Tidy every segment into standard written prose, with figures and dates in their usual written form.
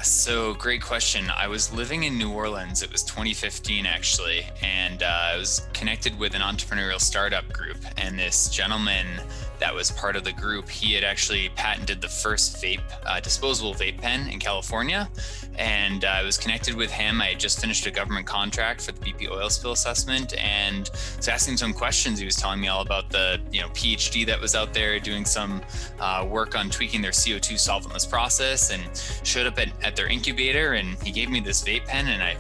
So great question. I was living in New Orleans. It was 2015 actually, and I was connected with an entrepreneurial startup group. And this gentleman that was part of the group, he had actually patented the first disposable vape pen in California. And I was connected with him. I had just finished a government contract for the BP oil spill assessment, and was asking some questions. He was telling me all about the PhD that was out there doing some work on tweaking their CO2 solventless process, and showed up at their incubator, and he gave me this vape pen, and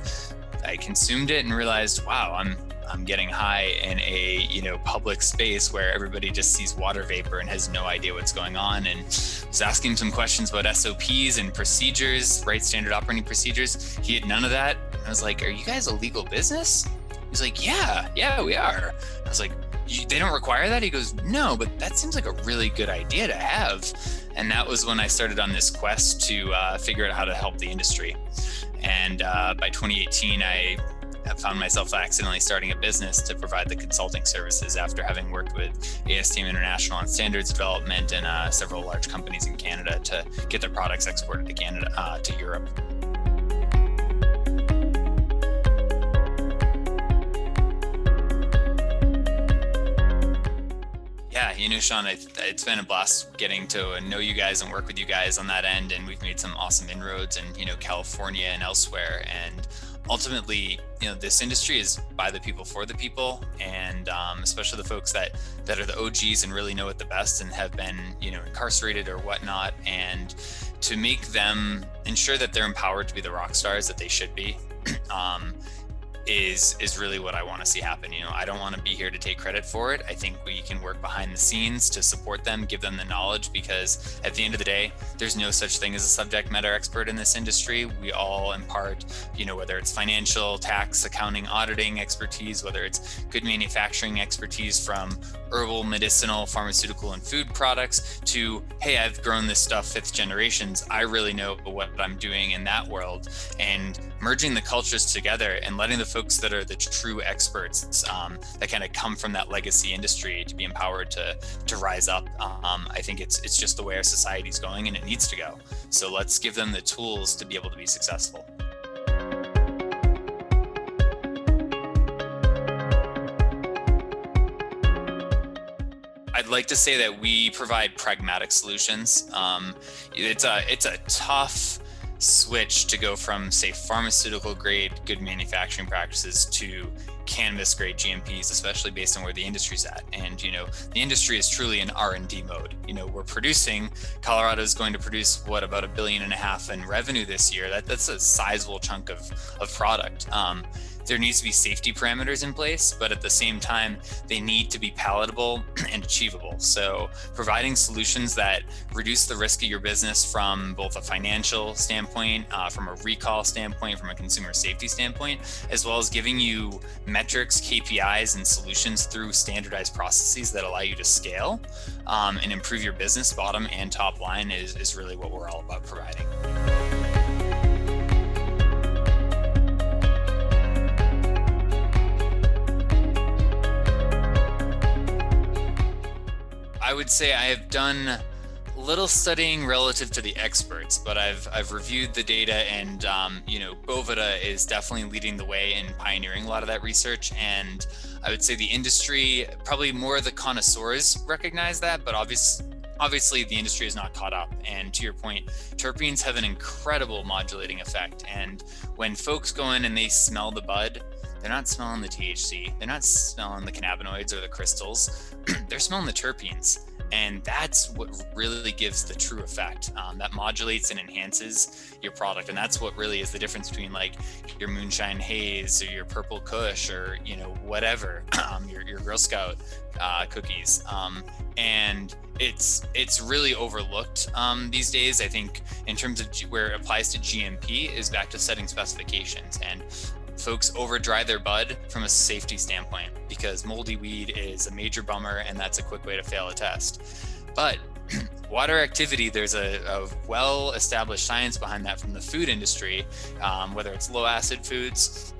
I consumed it and realized, wow, I'm getting high in a public space where everybody just sees water vapor and has no idea what's going on, and was asking some questions about SOPs and procedures, right? Standard operating procedures. He had none of that. And I was like, are you guys a legal business? He's like, yeah, we are. I was like, they don't require that? He goes, no, but that seems like a really good idea to have. And that was when I started on this quest to figure out how to help the industry. And by 2018, I found myself accidentally starting a business to provide the consulting services after having worked with ASTM International on standards development and several large companies in Canada to get their products exported to Canada, to Europe. Yeah, Sean, it's been a blast getting to know you guys and work with you guys on that end. And we've made some awesome inroads in, California and elsewhere. And ultimately, this industry is by the people for the people, and especially the folks that are the OGs and really know it the best and have been, incarcerated or whatnot. And to make them ensure that they're empowered to be the rock stars that they should be, is really what I want to see happen. I don't want to be here to take credit for it. I think we can work behind the scenes to support them, give them the knowledge, because at the end of the day, there's no such thing as a subject matter expert in this industry. We all impart, whether it's financial, tax, accounting, auditing expertise, whether it's good manufacturing expertise from herbal, medicinal, pharmaceutical, and food products to, hey, I've grown this stuff 5th generations. I really know what I'm doing in that world, and merging the cultures together and letting the folks that are the true experts that kind of come from that legacy industry to be empowered to rise up. I think it's just the way our society is going, and it needs to go. So let's give them the tools to be able to be successful. I'd like to say that we provide pragmatic solutions. It's a tough switch to go from, say, pharmaceutical grade good manufacturing practices to cannabis grade GMPs, especially based on where the industry's at. And the industry is truly in R&D mode. We're producing, Colorado is going to produce about $1.5 billion in revenue this year. That's a sizable chunk of product. There needs to be safety parameters in place, but at the same time, they need to be palatable and achievable. So providing solutions that reduce the risk of your business from both a financial standpoint, from a recall standpoint, from a consumer safety standpoint, as well as giving you metrics, KPIs, and solutions through standardized processes that allow you to scale and improve your business bottom and top line is really what we're all about providing. I would say I have done little studying relative to the experts, but I've reviewed the data, and Bovida is definitely leading the way in pioneering a lot of that research. And I would say the industry, probably more the connoisseurs recognize that, but obviously the industry is not caught up. And to your point, terpenes have an incredible modulating effect. And when folks go in and they smell the bud, they're not smelling the THC, they're not smelling the cannabinoids or the crystals, they're smelling the terpenes. And that's what really gives the true effect. That modulates and enhances your product. And that's what really is the difference between like your moonshine haze or your purple kush or, whatever, your Girl Scout cookies. And it's really overlooked these days. I think in terms of where it applies to GMP is back to setting specifications, and folks over dry their bud from a safety standpoint, because moldy weed is a major bummer, and that's a quick way to fail a test. But water activity, there's a well-established science behind that from the food industry, whether it's low acid foods,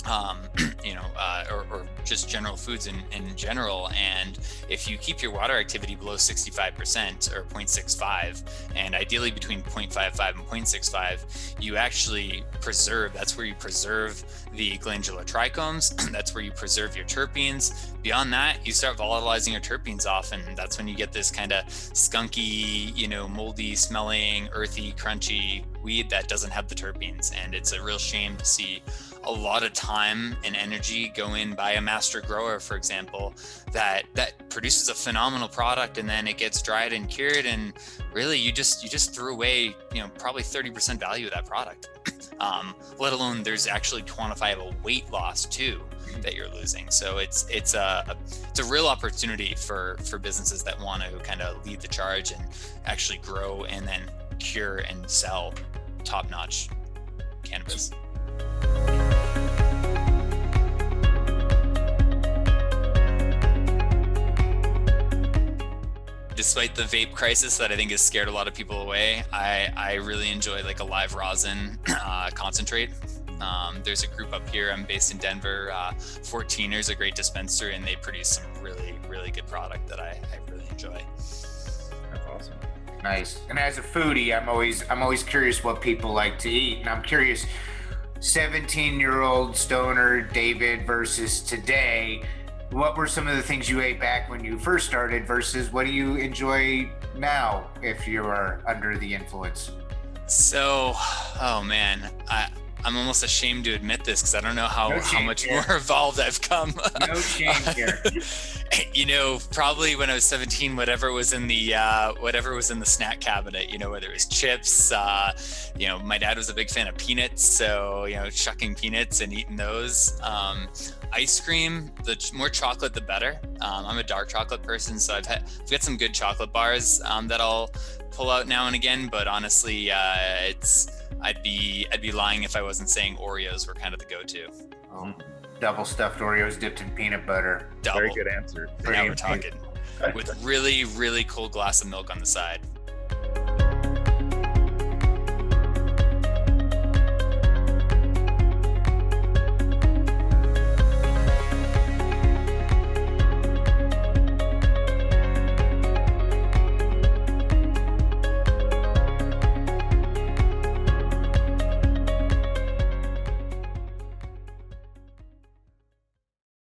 or just general foods in general. And if you keep your water activity below 65% or 0.65, and ideally between 0.55 and 0.65, you actually preserve, that's where you preserve the glandular trichomes, that's where you preserve your terpenes. Beyond that, you start volatilizing your terpenes off, and that's when you get this kind of skunky, moldy smelling, earthy, crunchy weed that doesn't have the terpenes. And it's a real shame to see a lot of time and energy go in by a master grower, for example, that produces a phenomenal product, and then it gets dried and cured, and really you just threw away probably 30% value of that product. Let alone there's actually quantifiable weight loss too that you're losing. So it's a real opportunity for businesses that want to kind of lead the charge and actually grow and then cure and sell top-notch cannabis. Despite the vape crisis that I think has scared a lot of people away, I really enjoy like a live rosin concentrate. There's a group up here, I'm based in Denver, 14ers, a great dispenser, and they produce some really, really good product that I really enjoy. That's awesome. Nice. And as a foodie, I'm always curious what people like to eat. And I'm curious, 17-year-old stoner David versus today, what were some of the things you ate back when you first started versus what do you enjoy now if you are under the influence? So, oh man, I'm almost ashamed to admit this because I don't know how much more evolved I've come. No shame here. Probably when I was 17, whatever was in the snack cabinet, whether it was chips, my dad was a big fan of peanuts, so chucking peanuts and eating those. Ice cream, the more chocolate the better. I'm a dark chocolate person, so I've got some good chocolate bars that I'll pull out now and again, but honestly, I'd be lying if I wasn't saying Oreos were kind of the go-to. Double stuffed Oreos dipped in peanut butter. Double. Very good answer. Now we're talking. With really, really cold glass of milk on the side.